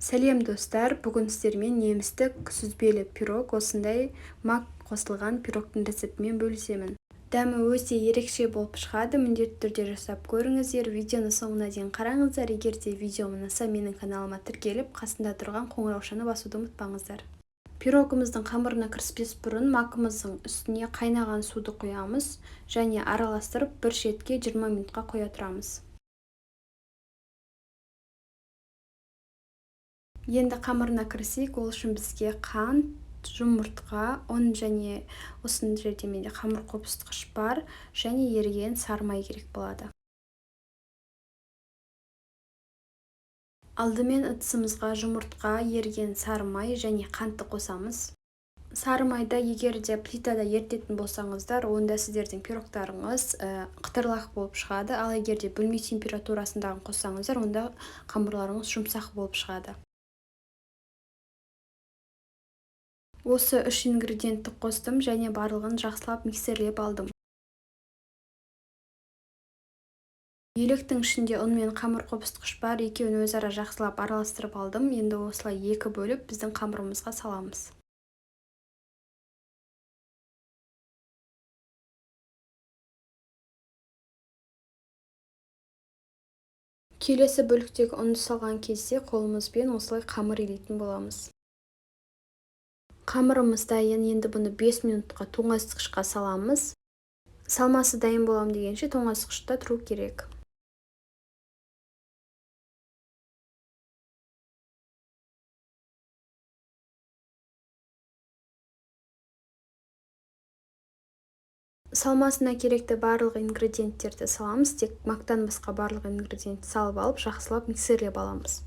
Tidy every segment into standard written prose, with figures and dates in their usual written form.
Сәлем достар, бүгін сіздермен немістік сүзбелі пирог осындай мак қосылған пирогтың рецептімен бөлісемін. Дәмі өте ерекше болып шығады, міндетті түрде жасап көріңіздер, видеоны соңына дейін қараңыздар. Егер де видеом ұнаса, менің каналыма тіркеліп, қасында тұрған қоңыраушаны басуды ұмытпаңыздар. Пирогымыздың қамырына кіріспес бұрын макымыздың үстіне қайнаған суды құямыз және араластырып бір шетке 20 минутқа қоя тұрамыз. Енді қамырына кірісейік, ол үшін бізге қант, жұмыртқа, ұн және осындай жерде менде қамыр қопыстықыш бар және еріген сары май керек болады. Алдымен ыдысымызға жұмыртқа, еріген сары май және қантты қосамыз. Сары майды егер де плитада ерітетін болсаңыздар, онда сіздердің пирогтарыңыз қытырлақ болып шығады, ал егер де бөлме температурасындағы қоссаңыздар, онда қамырларыңыз жұмсақ болып шығады. Осы үш ингредиентті қостым және барлығын жақсылап миксерлеп алдым. Електің ішінде ұн мен қамыр қопыстықыш бар, екеуін өзара жақсылап араластырып алдым. Енді осылай екі бөліп біздің қамырымызға саламыз. Келесі бөліктегі ұнды салған кезде қолымызбен осылай қамыр илейтін боламыз. Қамырымыз дайын, енді бұны 5 минутқа тоңазытқышқа саламыз. Салмасы дайын болам дегенше тоңазытқышта тұру керек. Салмасына керекті барлық ингредиенттерді саламыз, тек мактан басқа барлық ингредиентті салып алып, жақсылап миксерлеп аламыз.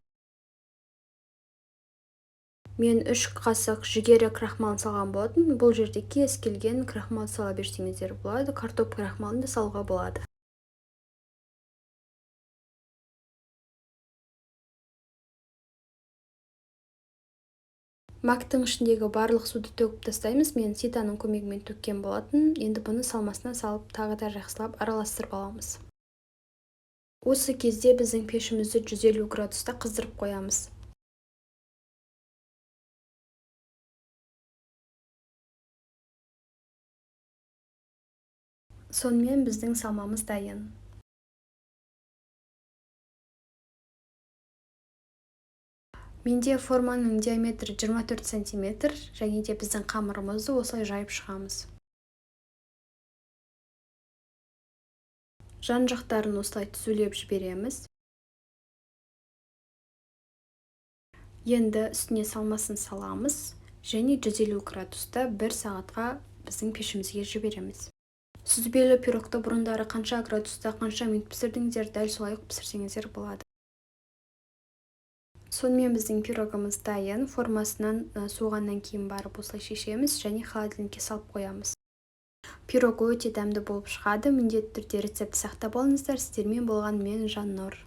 Мен 3 қасық жүгері крахмалын салған болатын. Бұл жерде кез келген крахмал сала берсеңіздер болады, картоп крахмалын да салуға болады. Мактың ішіндегі барлық суды төгіп тастаймыз. Мен ситаның көмегімен төккен болатын. Енді бұны салмасына салып, тағы да жақсылап араластырып аламыз. Осы кезде біздің пешімізді 150 градуста қыздырып қоямыз. Сонымен біздің салмамыз дайын. Менде форманың диаметрі 24 см және де біздің қамырымызды осылай жайып шығамыз. Жан жақтарын осылай түзулеп жібереміз. Енді үстіне салмасын саламыз және 150 градуста 1 сағатқа біздің пешімізге жібереміз. Сүзбелі пирогты бұрындары қанша градуста, қанша минут пісірдіңіздер, дәл солай пісірсеңіздер болады. Сонымен біздің пирогымыз дайын. Формасынан суығаннан кейін барып осылай шешеміз және холодильникке салып қоямыз. Пирог өте дәмді болып шығады. Міндетті түрде рецепті сақтап алыңыздар. Сіздермен болған мен Жаннұр.